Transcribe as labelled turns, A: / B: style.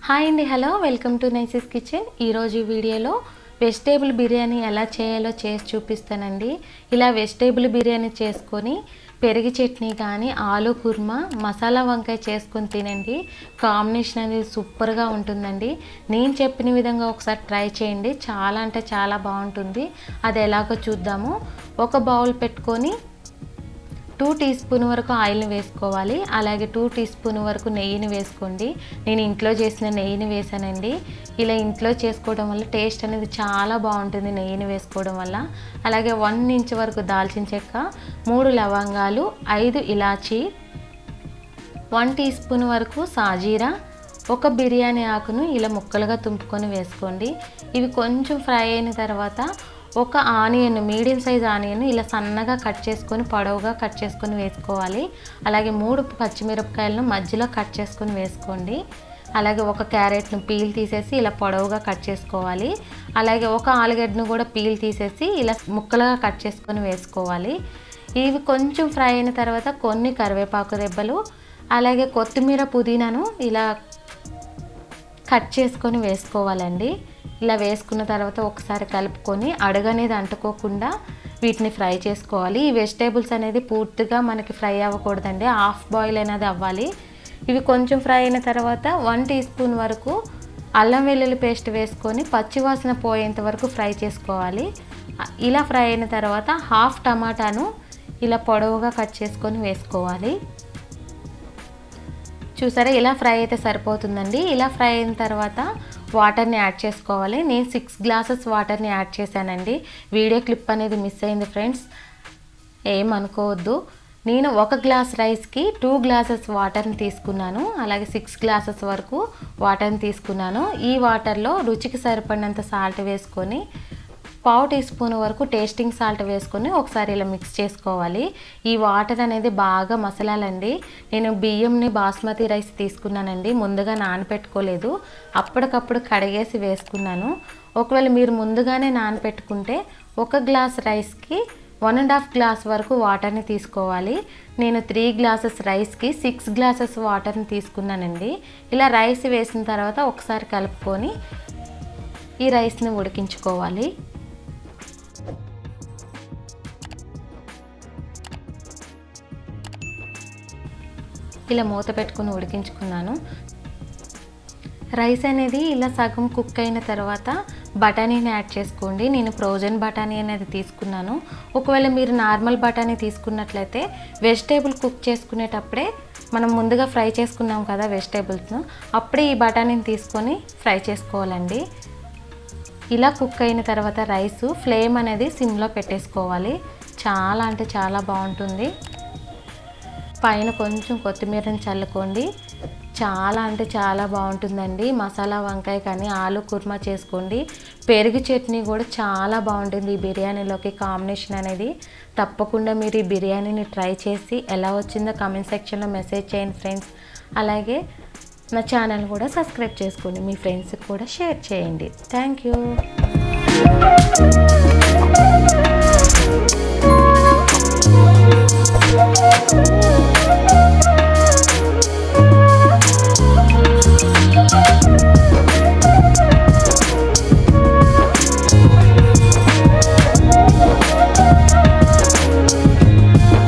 A: Hi అండి, hello, welcome to నైసీస్ kitchen. ఈరోజు వీడియోలో వెజిటేబుల్ బిర్యానీ ఎలా చేయాలో చేసి చూపిస్తానండి. ఇలా వెజిటేబుల్ బిర్యానీ చేసుకొని పెరుగు చట్నీ కానీ ఆలు కుర్మా మసాలా వంకాయ చేసుకొని తినండి. కాంబినేషన్ అనేది సూపర్గా ఉంటుందండి. నేను చెప్పిన విధంగా ఒకసారి ట్రై చేయండి. చాలా అంటే చాలా బాగుంటుంది. అది ఎలాగో చూద్దాము. ఒక బౌల్ పెట్టుకొని 2 టీ స్పూన్ వరకు ఆయిల్ని వేసుకోవాలి. అలాగే 2 టీ స్పూన్ వరకు నెయ్యిని వేసుకోండి. నేను ఇంట్లో చేసిన నెయ్యిని వేసానండి. ఇలా ఇంట్లో చేసుకోవడం వల్ల టేస్ట్ అనేది చాలా బాగుంటుంది నెయ్యిని వేసుకోవడం వల్ల. అలాగే 1 ఇంచ్ వరకు దాల్చిన చెక్క, 3 లవంగాలు, 5 ఇలాచీ, 1 టీ స్పూన్ వరకు సాజీరా, ఒక బిర్యానీ ఆకును ఇలా ముక్కలుగా తుంపుకొని వేసుకోండి. ఇవి కొంచెం ఫ్రై అయిన తర్వాత ఒక ఆనియన్, మీడియం సైజ్ ఆనియన్ ఇలా సన్నగా కట్ చేసుకొని పొడవుగా కట్ చేసుకొని వేసుకోవాలి. అలాగే 3 పచ్చిమిరపకాయలను మధ్యలో కట్ చేసుకొని వేసుకోండి. అలాగే ఒక క్యారెట్ను పీల్ తీసేసి ఇలా పొడవుగా కట్ చేసుకోవాలి. అలాగే ఒక ఆలుగడ్డను కూడా పీల్ తీసేసి ఇలా ముక్కలుగా కట్ చేసుకొని వేసుకోవాలి. ఇవి కొంచెం ఫ్రై అయిన తర్వాత కొన్ని కరివేపాకు రెబ్బలు, అలాగే కొత్తిమీర, పుదీనాను ఇలా కట్ చేసుకొని వేసుకోవాలండి. ఇలా వేసుకున్న తర్వాత ఒకసారి కలుపుకొని అడుగనేది అంటుకోకుండా వీటిని ఫ్రై చేసుకోవాలి. ఈ వెజిటేబుల్స్ అనేది పూర్తిగా మనకి ఫ్రై అవ్వకూడదండి, హాఫ్ బాయిల్ అనేది అవ్వాలి. ఇవి కొంచెం ఫ్రై అయిన తర్వాత 1 టీ స్పూన్ వరకు అల్లం వెల్లుల్లి పేస్ట్ వేసుకొని పచ్చివాసన పోయేంత వరకు ఫ్రై చేసుకోవాలి. ఇలా ఫ్రై అయిన తర్వాత హాఫ్ టమాటాను ఇలా పొడవుగా కట్ చేసుకొని వేసుకోవాలి. చూసారా, ఇలా ఫ్రై అయితే సరిపోతుందండి. ఇలా ఫ్రై అయిన తర్వాత వాటర్ని యాడ్ చేసుకోవాలి. నేను 6 గ్లాసెస్ వాటర్ని యాడ్ చేశానండి. వీడియో క్లిప్ అనేది మిస్ అయింది ఫ్రెండ్స్, ఏమనుకోవద్దు. నేను 1 గ్లాస్ రైస్కి 2 గ్లాసెస్ వాటర్ని తీసుకున్నాను. అలాగే 6 గ్లాసెస్ వరకు వాటర్ని తీసుకున్నాను. ఈ వాటర్లో రుచికి సరిపడినంత సాల్ట్ వేసుకొని 1/2 టీ స్పూన్ వరకు టేస్టింగ్ సాల్ట్ వేసుకొని ఒకసారి ఇలా మిక్స్ చేసుకోవాలి. ఈ వాటర్ అనేది బాగా మసలాలండి. నేను బియ్యంని బాస్మతి రైస్ తీసుకున్నానండి, ముందుగా నానపెట్టుకోలేదు, అప్పటికప్పుడు కడిగేసి వేసుకున్నాను. ఒకవేళ మీరు ముందుగానే నానపెట్టుకుంటే 1 గ్లాస్ రైస్కి 1.5 గ్లాస్ వరకు వాటర్ని తీసుకోవాలి. నేను 3 గ్లాసెస్ రైస్కి 6 గ్లాసెస్ వాటర్ని తీసుకున్నానండి. ఇలా రైస్ వేసిన తర్వాత ఒకసారి కలుపుకొని ఈ రైస్ని ఉడికించుకోవాలి. ఇలా మూత పెట్టుకుని ఉడికించుకున్నాను. రైస్ అనేది ఇలా సగం కుక్ అయిన తర్వాత బఠానీని యాడ్ చేసుకోండి. నేను ఫ్రోజన్ బఠానీ అనేది తీసుకున్నాను. ఒకవేళ మీరు నార్మల్ బఠానీ తీసుకున్నట్లయితే వెజిటేబుల్ కుక్ చేసుకునేటప్పుడే మనం ముందుగా ఫ్రై చేసుకున్నాం కదా వెజిటేబుల్స్ను, అప్పుడే ఈ బఠానీని తీసుకొని ఫ్రై చేసుకోవాలండి. ఇలా కుక్ అయిన తర్వాత రైస్ ఫ్లేమ్ అనేది సిమ్లో పెట్టేసుకోవాలి. చాలా అంటే చాలా బాగుంటుంది. పైన కొంచెం కొత్తిమీరని చల్లుకోండి. చాలా అంటే చాలా బాగుంటుందండి. మసాలా వంకాయ కానీ ఆలు కుర్మా చేసుకోండి. పెరుగు చట్నీ కూడా చాలా బాగుంటుంది ఈ బిర్యానీలోకి కాంబినేషన్ అనేది. తప్పకుండా మీరు ఈ బిర్యానీని ట్రై చేసి ఎలా వచ్చిందో కామెంట్ సెక్షన్లో మెసేజ్ చేయండి ఫ్రెండ్స్. అలాగే నా ఛానల్ కూడా సబ్స్క్రైబ్ చేసుకోండి, మీ ఫ్రెండ్స్కి కూడా షేర్ చేయండి. Thank you.